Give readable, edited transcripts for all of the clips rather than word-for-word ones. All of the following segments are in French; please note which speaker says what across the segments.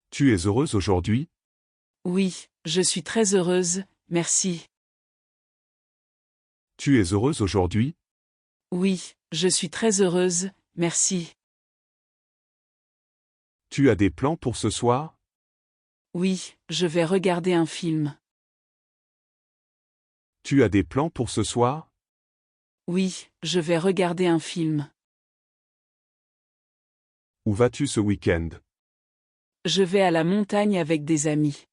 Speaker 1: Tu es heureuse aujourd'hui?
Speaker 2: Oui, je suis très heureuse, merci.
Speaker 1: Tu es heureuse aujourd'hui?
Speaker 2: Oui, je suis très heureuse, merci.
Speaker 1: Tu as des plans pour ce soir?
Speaker 2: Oui, je vais regarder un film.
Speaker 1: Tu as des plans pour ce soir?
Speaker 2: Oui, je vais regarder un film.
Speaker 1: Où vas-tu ce week-end?
Speaker 2: Je vais à la montagne avec des amis.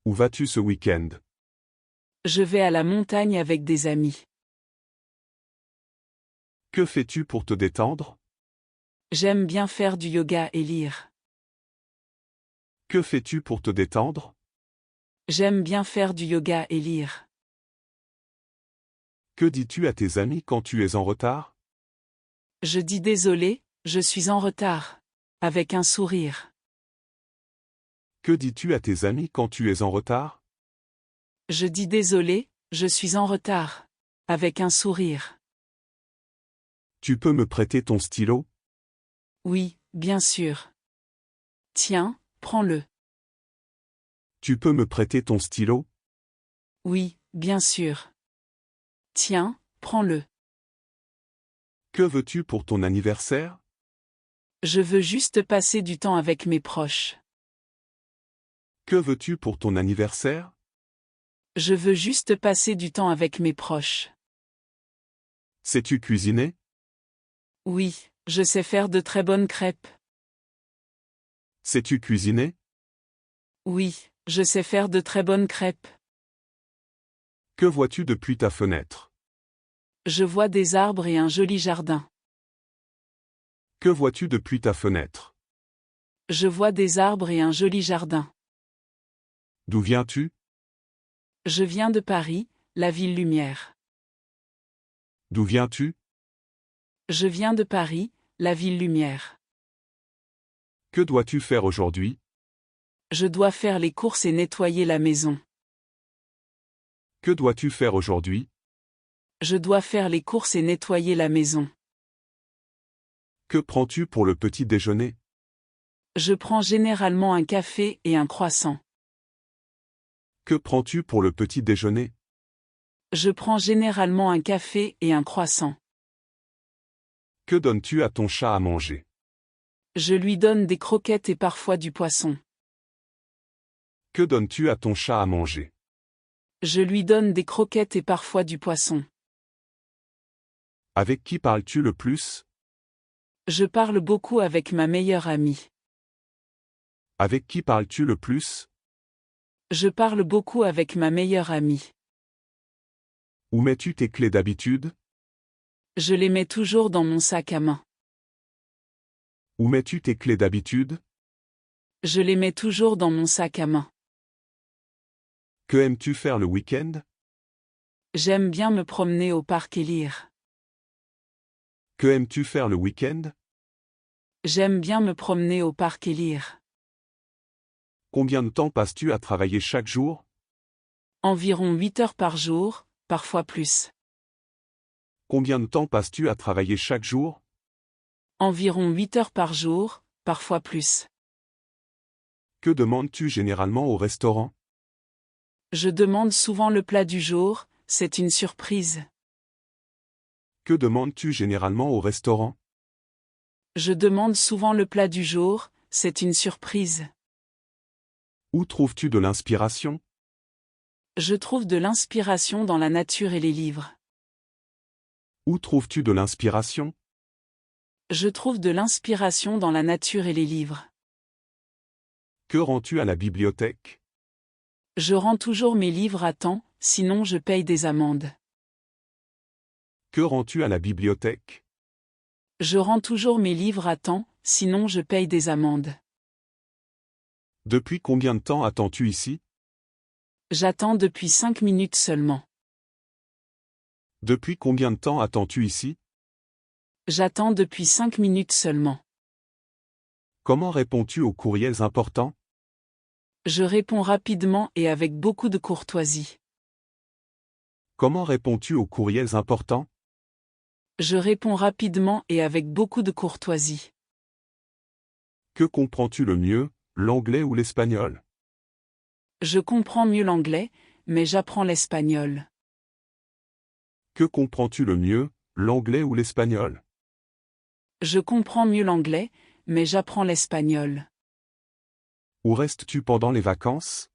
Speaker 1: Où vas-tu ce week-end?
Speaker 2: Je vais à la montagne avec des amis.
Speaker 1: Que fais-tu pour te détendre?
Speaker 2: J'aime bien faire du yoga et lire.
Speaker 1: Que fais-tu pour te détendre?
Speaker 2: J'aime bien faire du yoga et lire.
Speaker 1: Que dis-tu à tes amis quand tu es en retard?
Speaker 2: Je dis désolé, je suis en retard. Avec un sourire.
Speaker 1: Que dis-tu à tes amis quand tu es en retard?
Speaker 2: Je dis désolé, je suis en retard. Avec un sourire.
Speaker 1: Tu peux me prêter ton stylo?
Speaker 2: Oui, bien sûr. Tiens, prends-le.
Speaker 1: Tu peux me prêter ton stylo?
Speaker 2: Oui, bien sûr. Tiens, prends-le.
Speaker 1: Que veux-tu pour ton anniversaire?
Speaker 2: Je veux juste passer du temps avec mes proches.
Speaker 1: Que veux-tu pour ton anniversaire?
Speaker 2: Je veux juste passer du temps avec mes proches.
Speaker 1: Sais-tu cuisiner?
Speaker 2: Oui, je sais faire de très bonnes crêpes.
Speaker 1: Sais-tu cuisiner?
Speaker 2: Oui, je sais faire de très bonnes crêpes.
Speaker 1: Que vois-tu depuis ta fenêtre?
Speaker 2: Je vois des arbres et un joli jardin.
Speaker 1: Que vois-tu depuis ta fenêtre?
Speaker 2: Je vois des arbres et un joli jardin.
Speaker 1: D'où viens-tu?
Speaker 2: Je viens de Paris, la ville lumière.
Speaker 1: D'où viens-tu?
Speaker 2: Je viens de Paris, la ville lumière.
Speaker 1: Que dois-tu faire aujourd'hui?
Speaker 2: Je dois faire les courses et nettoyer la maison.
Speaker 1: Que dois-tu faire aujourd'hui?
Speaker 2: Je dois faire les courses et nettoyer la maison.
Speaker 1: Que prends-tu pour le petit déjeuner?
Speaker 2: Je prends généralement un café et un croissant.
Speaker 1: Que prends-tu pour le petit déjeuner?
Speaker 2: Je prends généralement un café et un croissant.
Speaker 1: Que donnes-tu à ton chat à manger?
Speaker 2: Je lui donne des croquettes et parfois du poisson.
Speaker 1: Que donnes-tu à ton chat à manger?
Speaker 2: Je lui donne des croquettes et parfois du poisson.
Speaker 1: Avec qui parles-tu le plus?
Speaker 2: Je parle beaucoup avec ma meilleure amie.
Speaker 1: Avec qui parles-tu le plus?
Speaker 2: Je parle beaucoup avec ma meilleure amie.
Speaker 1: Où mets-tu tes clés d'habitude?
Speaker 2: Je les mets toujours dans mon sac à main.
Speaker 1: Où mets-tu tes clés d'habitude?
Speaker 2: Je les mets toujours dans mon sac à main.
Speaker 1: Que aimes-tu faire le week-end?
Speaker 2: J'aime bien me promener au parc et lire.
Speaker 1: Que aimes-tu faire le week-end?
Speaker 2: J'aime bien me promener au parc et lire.
Speaker 1: Combien de temps passes-tu à travailler chaque jour?
Speaker 2: Environ 8 heures par jour, parfois plus.
Speaker 1: Combien de temps passes-tu à travailler chaque jour?
Speaker 2: Environ 8 heures par jour, parfois plus.
Speaker 1: Que demandes-tu généralement au restaurant?
Speaker 2: Je demande souvent le plat du jour, c'est une surprise.
Speaker 1: Que demandes-tu généralement au restaurant?
Speaker 2: Je demande souvent le plat du jour, c'est une surprise.
Speaker 1: Où trouves-tu de l'inspiration?
Speaker 2: Je trouve de l'inspiration dans la nature et les livres.
Speaker 1: Où trouves-tu de l'inspiration?
Speaker 2: Je trouve de l'inspiration dans la nature et les livres.
Speaker 1: Que rends-tu à la bibliothèque?
Speaker 2: Je rends toujours mes livres à temps, sinon je paye des amendes.
Speaker 1: Que rends-tu à la bibliothèque?
Speaker 2: Je rends toujours mes livres à temps, sinon je paye des amendes.
Speaker 1: Depuis combien de temps attends-tu ici?
Speaker 2: J'attends depuis 5 minutes seulement.
Speaker 1: Depuis combien de temps attends-tu ici?
Speaker 2: J'attends depuis 5 minutes seulement.
Speaker 1: Comment réponds-tu aux courriels importants?
Speaker 2: Je réponds rapidement et avec beaucoup de courtoisie.
Speaker 1: Comment réponds-tu aux courriels importants?
Speaker 2: Je réponds rapidement et avec beaucoup de courtoisie.
Speaker 1: Que comprends-tu le mieux, l'anglais ou l'espagnol?
Speaker 2: Je comprends mieux l'anglais, mais j'apprends l'espagnol.
Speaker 1: Que comprends-tu le mieux, l'anglais ou l'espagnol?
Speaker 2: Je comprends mieux l'anglais, mais j'apprends l'espagnol.
Speaker 1: Où restes-tu pendant les vacances?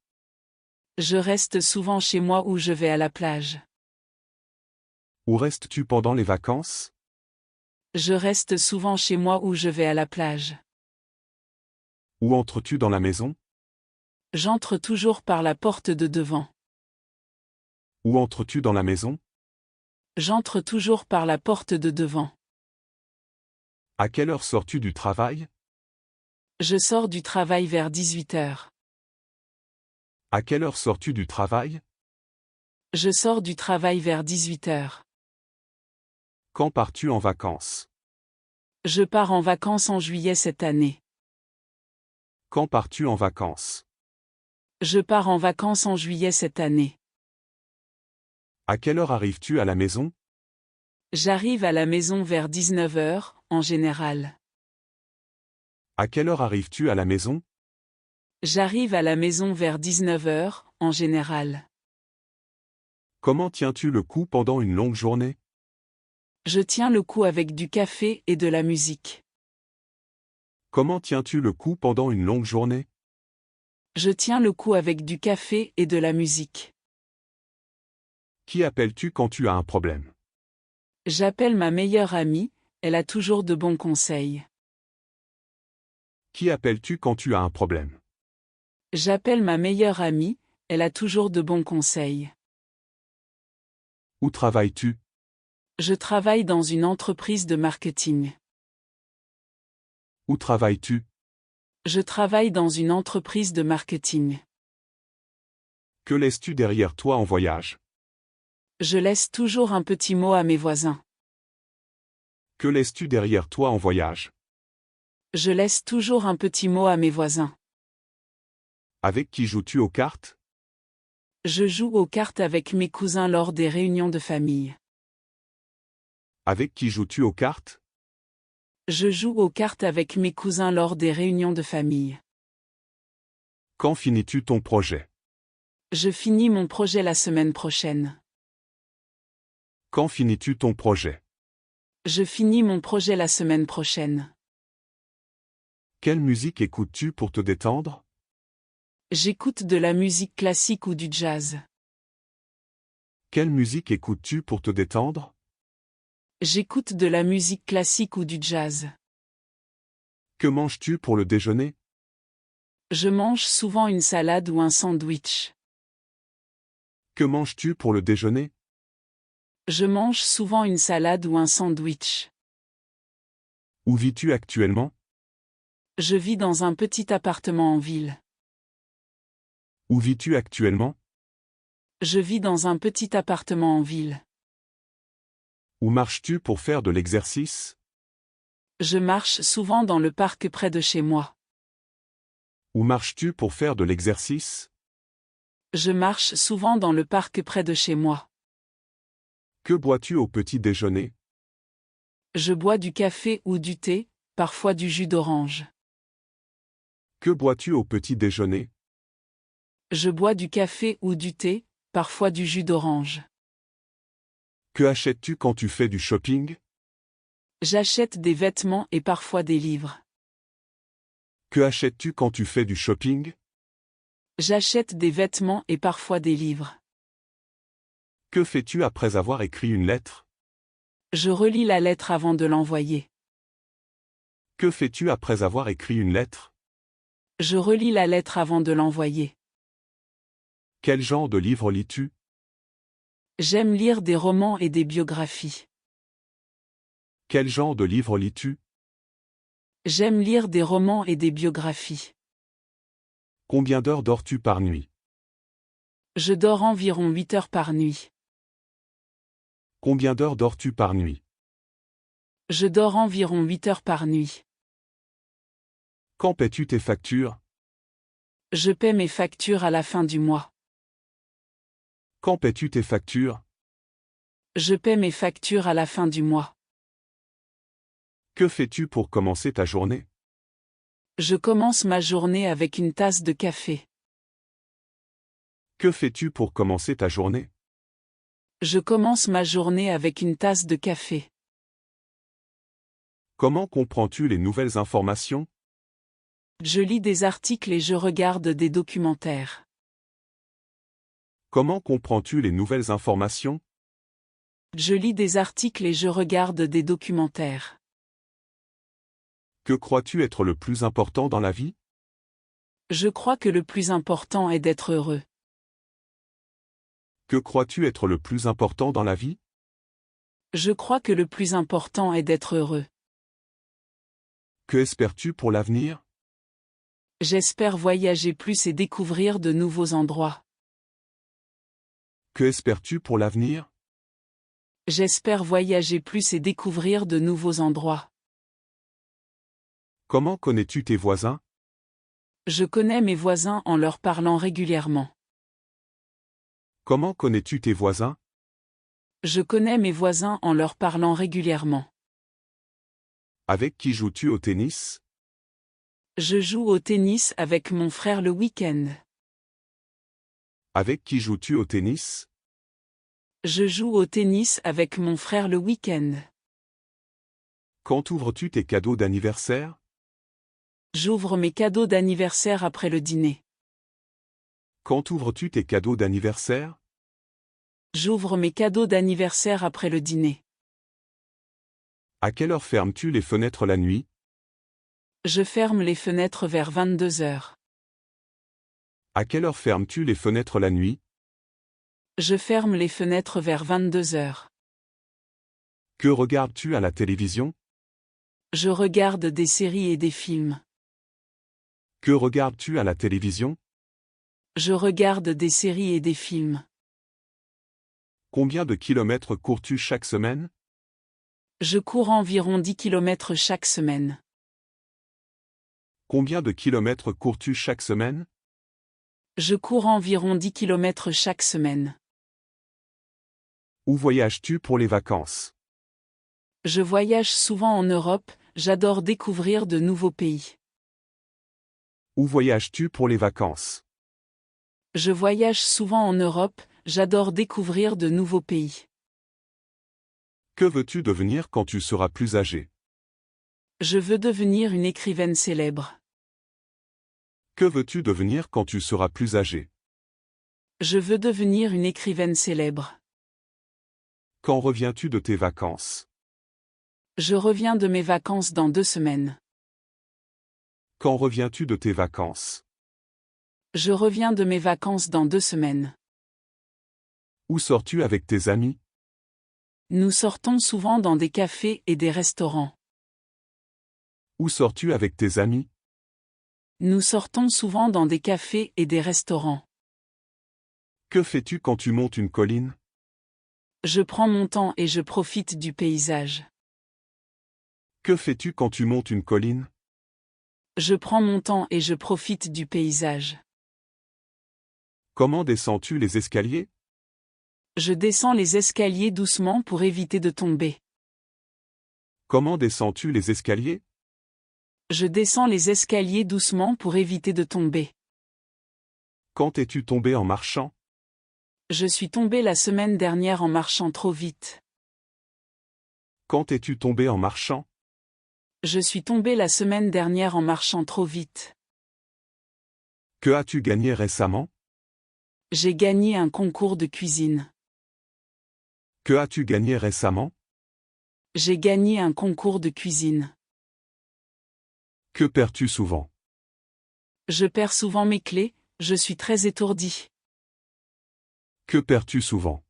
Speaker 2: Je reste souvent chez moi ou je vais à la plage.
Speaker 1: Où restes-tu pendant les vacances?
Speaker 2: Je reste souvent chez moi ou je vais à la plage.
Speaker 1: Où entres-tu dans la maison?
Speaker 2: J'entre toujours par la porte de devant.
Speaker 1: Où entres-tu dans la maison?
Speaker 2: J'entre toujours par la porte de devant.
Speaker 1: À quelle heure sors-tu du travail?
Speaker 2: Je sors du travail vers 18 heures.
Speaker 1: À quelle heure sors-tu du travail?
Speaker 2: Je sors du travail vers 18 heures.
Speaker 1: Quand pars-tu en vacances?
Speaker 2: Je pars en vacances en juillet cette année.
Speaker 1: Quand pars-tu en vacances?
Speaker 2: Je pars en vacances en juillet cette année.
Speaker 1: À quelle heure arrives-tu à la maison?
Speaker 2: J'arrive à la maison vers 19 heures, en général.
Speaker 1: À quelle heure arrives-tu à la maison?
Speaker 2: J'arrive à la maison vers 19 heures, en général.
Speaker 1: Comment tiens-tu le coup pendant une longue journée?
Speaker 2: Je tiens le coup avec du café et de la musique.
Speaker 1: Comment tiens-tu le coup pendant une longue journée?
Speaker 2: Je tiens le coup avec du café et de la musique.
Speaker 1: Qui appelles-tu quand tu as un problème?
Speaker 2: J'appelle ma meilleure amie, elle a toujours de bons conseils.
Speaker 1: Qui appelles-tu quand tu as un problème?
Speaker 2: J'appelle ma meilleure amie, elle a toujours de bons conseils.
Speaker 1: Où travailles-tu?
Speaker 2: Je travaille dans une entreprise de marketing.
Speaker 1: Où travailles-tu?
Speaker 2: Je travaille dans une entreprise de marketing.
Speaker 1: Que laisses-tu derrière toi en voyage?
Speaker 2: Je laisse toujours un petit mot à mes voisins.
Speaker 1: Que laisses-tu derrière toi en voyage?
Speaker 2: Je laisse toujours un petit mot à mes voisins.
Speaker 1: Avec qui joues-tu aux cartes?
Speaker 2: Je joue aux cartes avec mes cousins lors des réunions de famille.
Speaker 1: Avec qui joues-tu aux cartes?
Speaker 2: Je joue aux cartes avec mes cousins lors des réunions de famille.
Speaker 1: Quand finis-tu ton projet?
Speaker 2: Je finis mon projet la semaine prochaine.
Speaker 1: Quand finis-tu ton projet?
Speaker 2: Je finis mon projet la semaine prochaine.
Speaker 1: Quelle musique écoutes-tu pour te détendre?
Speaker 2: J'écoute de la musique classique ou du jazz.
Speaker 1: Quelle musique écoutes-tu pour te détendre?
Speaker 2: J'écoute de la musique classique ou du jazz.
Speaker 1: Que manges-tu pour le déjeuner?
Speaker 2: Je mange souvent une salade ou un sandwich.
Speaker 1: Que manges-tu pour le déjeuner?
Speaker 2: Je mange souvent une salade ou un sandwich.
Speaker 1: Où vis-tu actuellement?
Speaker 2: Je vis dans un petit appartement en ville.
Speaker 1: Où vis-tu actuellement?
Speaker 2: Je vis dans un petit appartement en ville.
Speaker 1: Où marches-tu pour faire de l'exercice?
Speaker 2: Je marche souvent dans le parc près de chez moi.
Speaker 1: Où marches-tu pour faire de l'exercice?
Speaker 2: Je marche souvent dans le parc près de chez moi.
Speaker 1: Que bois-tu au petit déjeuner?
Speaker 2: Je bois du café ou du thé, parfois du jus d'orange.
Speaker 1: Que bois-tu au petit déjeuner?
Speaker 2: Je bois du café ou du thé, parfois du jus d'orange.
Speaker 1: Que achètes-tu quand tu fais du shopping?
Speaker 2: J'achète des vêtements et parfois des livres.
Speaker 1: Que achètes-tu quand tu fais du shopping?
Speaker 2: J'achète des vêtements et parfois des livres.
Speaker 1: Que fais-tu après avoir écrit une lettre?
Speaker 2: Je relis la lettre avant de l'envoyer.
Speaker 1: Que fais-tu après avoir écrit une lettre?
Speaker 2: Je relis la lettre avant de l'envoyer.
Speaker 1: Quel genre de livre lis-tu?
Speaker 2: J'aime lire des romans et des biographies.
Speaker 1: Quel genre de livre lis-tu?
Speaker 2: J'aime lire des romans et des biographies.
Speaker 1: Combien d'heures dors-tu par nuit?
Speaker 2: Je dors environ 8 heures par nuit.
Speaker 1: Combien d'heures dors-tu par nuit?
Speaker 2: Je dors environ 8 heures par nuit.
Speaker 1: Quand paies-tu tes factures?
Speaker 2: Je paie mes factures à la fin du mois.
Speaker 1: Quand paies-tu tes factures?
Speaker 2: Je paie mes factures à la fin du mois.
Speaker 1: Que fais-tu pour commencer ta journée?
Speaker 2: Je commence ma journée avec une tasse de café.
Speaker 1: Que fais-tu pour commencer ta journée?
Speaker 2: Je commence ma journée avec une tasse de café.
Speaker 1: Comment comprends-tu les nouvelles informations?
Speaker 2: Je lis des articles et je regarde des documentaires.
Speaker 1: Comment comprends-tu les nouvelles informations?
Speaker 2: Je lis des articles et je regarde des documentaires.
Speaker 1: Que crois-tu être le plus important dans la vie?
Speaker 2: Je crois que le plus important est d'être heureux.
Speaker 1: Que crois-tu être le plus important dans la vie?
Speaker 2: Je crois que le plus important est d'être heureux.
Speaker 1: Que espères-tu pour l'avenir?
Speaker 2: J'espère voyager plus et découvrir de nouveaux endroits.
Speaker 1: Que espères-tu pour l'avenir?
Speaker 2: J'espère voyager plus et découvrir de nouveaux endroits.
Speaker 1: Comment connais-tu tes voisins?
Speaker 2: Je connais mes voisins en leur parlant régulièrement.
Speaker 1: Comment connais-tu tes voisins?
Speaker 2: Je connais mes voisins en leur parlant régulièrement.
Speaker 1: Avec qui joues-tu au tennis?
Speaker 2: Je joue au tennis avec mon frère le week-end.
Speaker 1: Avec qui joues-tu au tennis?
Speaker 2: Je joue au tennis avec mon frère le week-end.
Speaker 1: Quand ouvres-tu tes cadeaux d'anniversaire?
Speaker 2: J'ouvre mes cadeaux d'anniversaire après le dîner.
Speaker 1: Quand ouvres-tu tes cadeaux d'anniversaire?
Speaker 2: J'ouvre mes cadeaux d'anniversaire après le dîner.
Speaker 1: À quelle heure fermes-tu les fenêtres la nuit?
Speaker 2: Je ferme les fenêtres vers 22 heures.
Speaker 1: À quelle heure fermes-tu les fenêtres la nuit?
Speaker 2: Je ferme les fenêtres vers 22 heures.
Speaker 1: Que regardes-tu à la télévision?
Speaker 2: Je regarde des séries et des films.
Speaker 1: Que regardes-tu à la télévision?
Speaker 2: Je regarde des séries et des films.
Speaker 1: Combien de kilomètres cours-tu chaque semaine?
Speaker 2: Je cours environ 10 km chaque semaine.
Speaker 1: Combien de kilomètres cours-tu chaque semaine?
Speaker 2: Je cours environ 10 km chaque semaine.
Speaker 1: Où voyages-tu pour les vacances?
Speaker 2: Je voyage souvent en Europe, j'adore découvrir de nouveaux pays.
Speaker 1: Où voyages-tu pour les vacances?
Speaker 2: Je voyage souvent en Europe, j'adore découvrir de nouveaux pays.
Speaker 1: Que veux-tu devenir quand tu seras plus âgé?
Speaker 2: Je veux devenir une écrivaine célèbre.
Speaker 1: Que veux-tu devenir quand tu seras plus âgé?
Speaker 2: Je veux devenir une écrivaine célèbre.
Speaker 1: Quand reviens-tu de tes vacances?
Speaker 2: Je reviens de mes vacances dans 2 semaines.
Speaker 1: Quand reviens-tu de tes vacances?
Speaker 2: Je reviens de mes vacances dans 2 semaines.
Speaker 1: Où sors-tu avec tes amis?
Speaker 2: Nous sortons souvent dans des cafés et des restaurants.
Speaker 1: Où sors-tu avec tes amis?
Speaker 2: Nous sortons souvent dans des cafés et des restaurants.
Speaker 1: Que fais-tu quand tu montes une colline?
Speaker 2: Je prends mon temps et je profite du paysage.
Speaker 1: Que fais-tu quand tu montes une colline?
Speaker 2: Je prends mon temps et je profite du paysage.
Speaker 1: Comment descends-tu les escaliers?
Speaker 2: Je descends les escaliers doucement pour éviter de tomber.
Speaker 1: Comment descends-tu les escaliers?
Speaker 2: Je descends les escaliers doucement pour éviter de tomber.
Speaker 1: Quand es-tu tombé en marchant?
Speaker 2: Je suis tombé la semaine dernière en marchant trop vite.
Speaker 1: Quand es-tu tombé en marchant?
Speaker 2: Je suis tombé la semaine dernière en marchant trop vite.
Speaker 1: Que as-tu gagné récemment?
Speaker 2: J'ai gagné un concours de cuisine.
Speaker 1: Que as-tu gagné récemment?
Speaker 2: J'ai gagné un concours de cuisine.
Speaker 1: Que perds-tu souvent?
Speaker 2: Je perds souvent mes clés, je suis très étourdi.
Speaker 1: Que perds-tu souvent?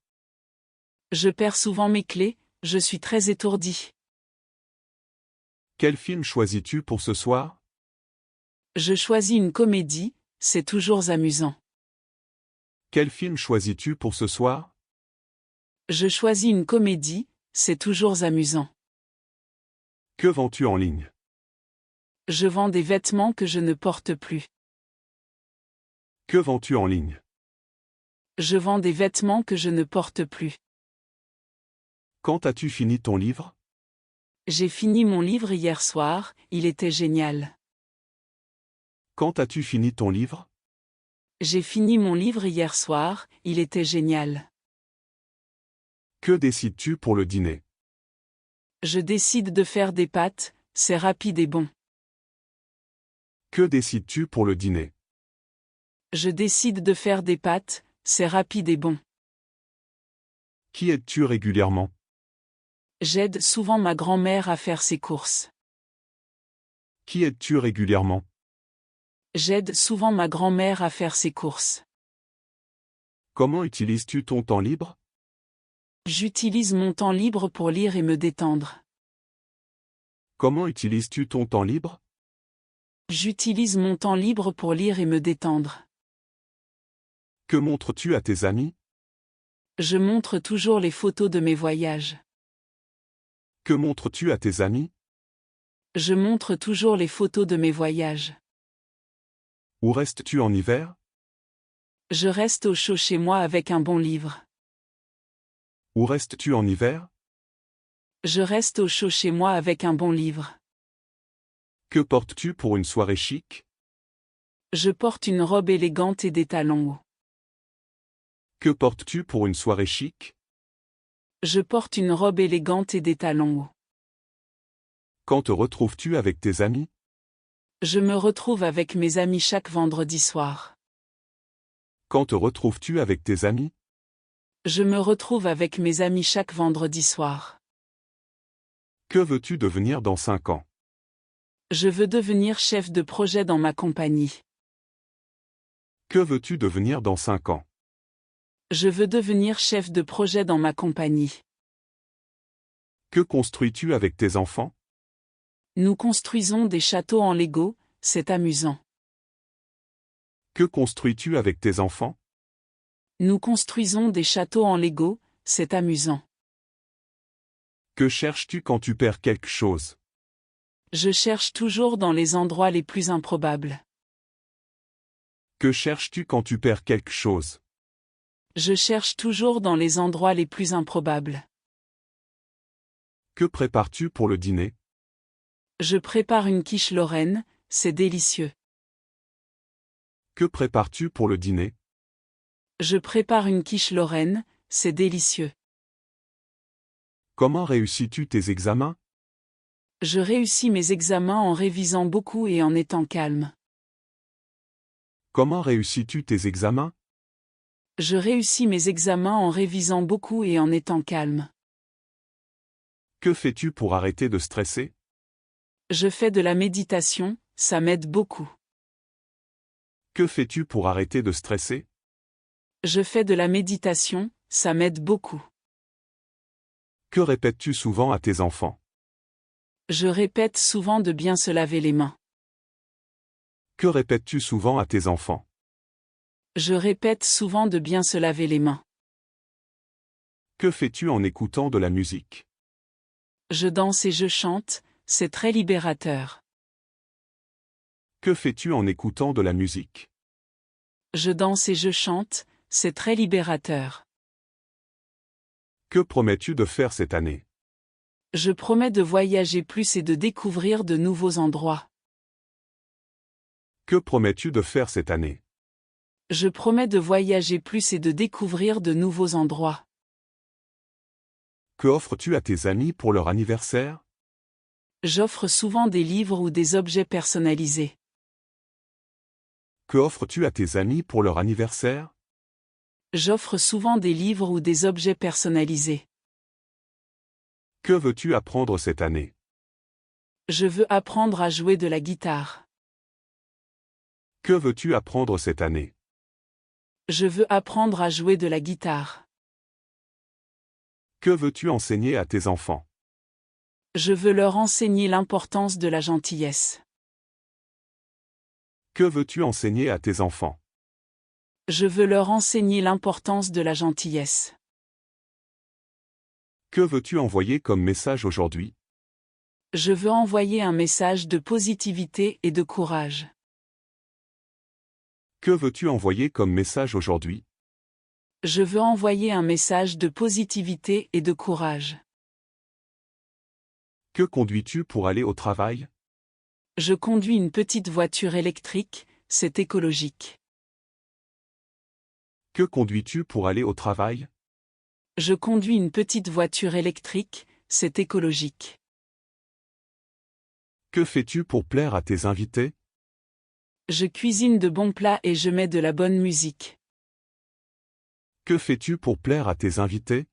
Speaker 2: Je perds souvent mes clés, je suis très étourdi.
Speaker 1: Quel film choisis-tu pour ce soir?
Speaker 2: Je choisis une comédie, c'est toujours amusant.
Speaker 1: Quel film choisis-tu pour ce soir?
Speaker 2: Je choisis une comédie, c'est toujours amusant.
Speaker 1: Que vends-tu en ligne?
Speaker 2: Je vends des vêtements que je ne porte plus.
Speaker 1: Que vends-tu en ligne?
Speaker 2: Je vends des vêtements que je ne porte plus.
Speaker 1: Quand as-tu fini ton livre?
Speaker 2: J'ai fini mon livre hier soir, il était génial.
Speaker 1: Quand as-tu fini ton livre?
Speaker 2: J'ai fini mon livre hier soir, il était génial.
Speaker 1: Que décides-tu pour le dîner?
Speaker 2: Je décide de faire des pâtes, c'est rapide et bon.
Speaker 1: Que décides-tu pour le dîner?
Speaker 2: Je décide de faire des pâtes, c'est rapide et bon.
Speaker 1: Qui aides-tu régulièrement?
Speaker 2: J'aide souvent ma grand-mère à faire ses courses.
Speaker 1: Qui aides-tu régulièrement?
Speaker 2: J'aide souvent ma grand-mère à faire ses courses.
Speaker 1: Comment utilises-tu ton temps libre?
Speaker 2: J'utilise mon temps libre pour lire et me détendre.
Speaker 1: Comment utilises-tu ton temps libre?
Speaker 2: J'utilise mon temps libre pour lire et me détendre.
Speaker 1: Que montres-tu à tes amis?
Speaker 2: Je montre toujours les photos de mes voyages.
Speaker 1: Que montres-tu à tes amis?
Speaker 2: Je montre toujours les photos de mes voyages.
Speaker 1: Où restes-tu en hiver?
Speaker 2: Je reste au chaud chez moi avec un bon livre.
Speaker 1: Où restes-tu en hiver?
Speaker 2: Je reste au chaud chez moi avec un bon livre.
Speaker 1: Que portes-tu pour une soirée chic?
Speaker 2: Je porte une robe élégante et des talons hauts.
Speaker 1: Que portes-tu pour une soirée chic?
Speaker 2: Je porte une robe élégante et des talons hauts.
Speaker 1: Quand te retrouves-tu avec tes amis?
Speaker 2: Je me retrouve avec mes amis chaque vendredi soir.
Speaker 1: Quand te retrouves-tu avec tes amis?
Speaker 2: Je me retrouve avec mes amis chaque vendredi soir.
Speaker 1: Que veux-tu devenir dans 5 ans?
Speaker 2: Je veux devenir chef de projet dans ma compagnie.
Speaker 1: Que veux-tu devenir dans 5 ans?
Speaker 2: Je veux devenir chef de projet dans ma compagnie.
Speaker 1: Que construis-tu avec tes enfants?
Speaker 2: Nous construisons des châteaux en Lego, c'est amusant.
Speaker 1: Que construis-tu avec tes enfants?
Speaker 2: Nous construisons des châteaux en Lego, c'est amusant.
Speaker 1: Que cherches-tu quand tu perds quelque chose?
Speaker 2: Je cherche toujours dans les endroits les plus improbables.
Speaker 1: Que cherches-tu quand tu perds quelque chose?
Speaker 2: Je cherche toujours dans les endroits les plus improbables.
Speaker 1: Que prépares-tu pour le dîner?
Speaker 2: Je prépare une quiche lorraine, c'est délicieux.
Speaker 1: Que prépares-tu pour le dîner?
Speaker 2: Je prépare une quiche lorraine, c'est délicieux.
Speaker 1: Comment réussis-tu tes examens?
Speaker 2: Je réussis mes examens en révisant beaucoup et en étant calme.
Speaker 1: Comment réussis-tu tes examens?
Speaker 2: Je réussis mes examens en révisant beaucoup et en étant calme.
Speaker 1: Que fais-tu pour arrêter de stresser?
Speaker 2: Je fais de la méditation, ça m'aide beaucoup.
Speaker 1: Que fais-tu pour arrêter de stresser?
Speaker 2: Je fais de la méditation, ça m'aide beaucoup.
Speaker 1: Que répètes-tu souvent à tes enfants?
Speaker 2: Je répète souvent de bien se laver les mains.
Speaker 1: Que répètes-tu souvent à tes enfants?
Speaker 2: Je répète souvent de bien se laver les mains.
Speaker 1: Que fais-tu en écoutant de la musique?
Speaker 2: Je danse et je chante, c'est très libérateur.
Speaker 1: Que fais-tu en écoutant de la musique?
Speaker 2: Je danse et je chante, c'est très libérateur.
Speaker 1: Que promets-tu de faire cette année?
Speaker 2: Je promets de voyager plus et de découvrir de nouveaux endroits.
Speaker 1: Que promets-tu de faire cette année?
Speaker 2: Je promets de voyager plus et de découvrir de nouveaux endroits.
Speaker 1: Que offres-tu à tes amis pour leur anniversaire?
Speaker 2: J'offre souvent des livres ou des objets personnalisés.
Speaker 1: Que offres-tu à tes amis pour leur anniversaire?
Speaker 2: J'offre souvent des livres ou des objets personnalisés.
Speaker 1: Que veux-tu apprendre cette année?
Speaker 2: Je veux apprendre à jouer de la guitare.
Speaker 1: Que veux-tu apprendre cette année?
Speaker 2: Je veux apprendre à jouer de la guitare.
Speaker 1: Que veux-tu enseigner à tes enfants?
Speaker 2: Je veux leur enseigner l'importance de la gentillesse.
Speaker 1: Que veux-tu enseigner à tes enfants?
Speaker 2: Je veux leur enseigner l'importance de la gentillesse.
Speaker 1: Que veux-tu envoyer comme message aujourd'hui?
Speaker 2: Je veux envoyer un message de positivité et de courage.
Speaker 1: Que veux-tu envoyer comme message aujourd'hui?
Speaker 2: Je veux envoyer un message de positivité et de courage.
Speaker 1: Que conduis-tu pour aller au travail?
Speaker 2: Je conduis une petite voiture électrique, c'est écologique.
Speaker 1: Que conduis-tu pour aller au travail?
Speaker 2: Je conduis une petite voiture électrique, c'est écologique.
Speaker 1: Que fais-tu pour plaire à tes invités?
Speaker 2: Je cuisine de bons plats et je mets de la bonne musique.
Speaker 1: Que fais-tu pour plaire à tes invités?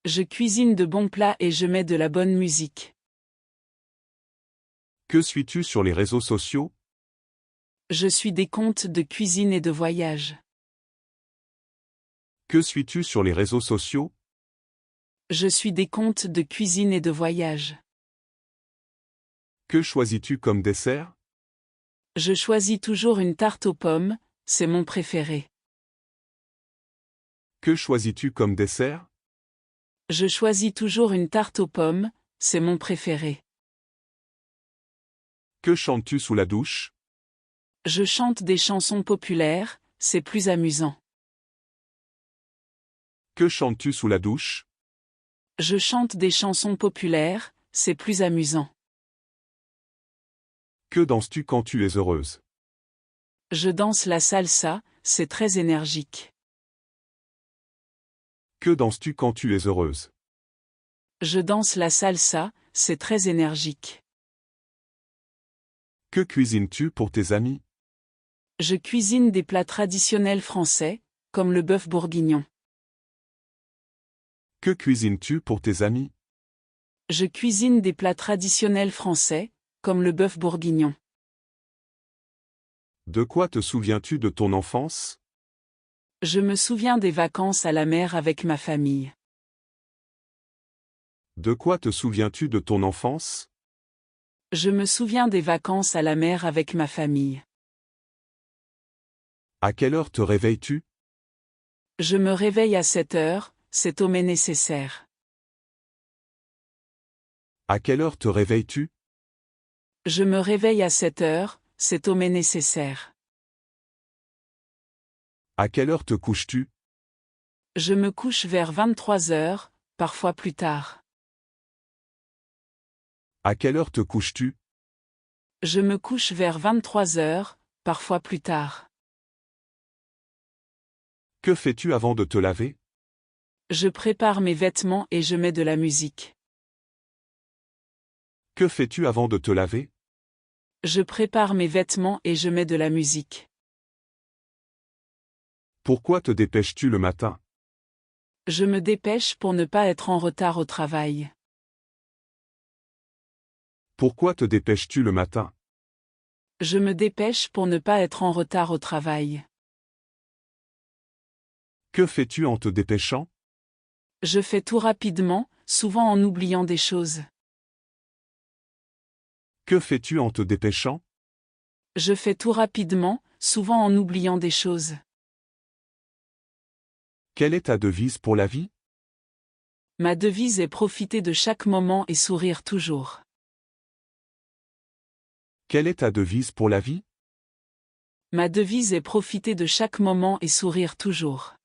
Speaker 2: Je cuisine de bons plats et je mets de la bonne musique.
Speaker 1: Que suis-tu sur les réseaux sociaux?
Speaker 2: Je suis des comptes de cuisine et de voyage.
Speaker 1: Que suis-tu sur les réseaux sociaux?
Speaker 2: Je suis des comptes de cuisine et de voyage.
Speaker 1: Que choisis-tu comme dessert?
Speaker 2: Je choisis toujours une tarte aux pommes, c'est mon préféré.
Speaker 1: Que choisis-tu comme dessert?
Speaker 2: Je choisis toujours une tarte aux pommes, c'est mon préféré.
Speaker 1: Que chantes-tu sous la douche?
Speaker 2: Je chante des chansons populaires, c'est plus amusant.
Speaker 1: Que chantes-tu sous la douche?
Speaker 2: Je chante des chansons populaires, c'est plus amusant.
Speaker 1: Que danses-tu quand tu es heureuse?
Speaker 2: Je danse la salsa, c'est très énergique.
Speaker 1: Que danses-tu quand tu es heureuse?
Speaker 2: Je danse la salsa, c'est très énergique.
Speaker 1: Que cuisines-tu pour tes amis?
Speaker 2: Je cuisine des plats traditionnels français, comme le bœuf bourguignon.
Speaker 1: Que cuisines-tu pour tes amis?
Speaker 2: Je cuisine des plats traditionnels français, comme le bœuf bourguignon.
Speaker 1: De quoi te souviens-tu de ton enfance?
Speaker 2: Je me souviens des vacances à la mer avec ma famille.
Speaker 1: De quoi te souviens-tu de ton enfance?
Speaker 2: Je me souviens des vacances à la mer avec ma famille.
Speaker 1: À quelle heure te réveilles-tu?
Speaker 2: Je me réveille à 7 heures, c'est au mais nécessaire.
Speaker 1: À quelle heure te réveilles-tu?
Speaker 2: Je me réveille à 7 heures, c'est au mais nécessaire.
Speaker 1: À quelle heure te couches-tu?
Speaker 2: Je me couche vers 23 heures, parfois plus tard.
Speaker 1: À quelle heure te couches-tu?
Speaker 2: Je me couche vers 23 heures, parfois plus tard.
Speaker 1: Que fais-tu avant de te laver?
Speaker 2: Je prépare mes vêtements et je mets de la musique.
Speaker 1: Que fais-tu avant de te laver?
Speaker 2: Je prépare mes vêtements et je mets de la musique.
Speaker 1: Pourquoi te dépêches-tu le matin?
Speaker 2: Je me dépêche pour ne pas être en retard au travail.
Speaker 1: Pourquoi te dépêches-tu le matin?
Speaker 2: Je me dépêche pour ne pas être en retard au travail.
Speaker 1: Que fais-tu en te dépêchant?
Speaker 2: Je fais tout rapidement, souvent en oubliant des choses.
Speaker 1: Que fais-tu en te dépêchant?
Speaker 2: Je fais tout rapidement, souvent en oubliant des choses.
Speaker 1: Quelle est ta devise pour la vie?
Speaker 2: Ma devise est profiter de chaque moment et sourire toujours.
Speaker 1: Quelle est ta devise pour la vie?
Speaker 2: Ma devise est profiter de chaque moment et sourire toujours.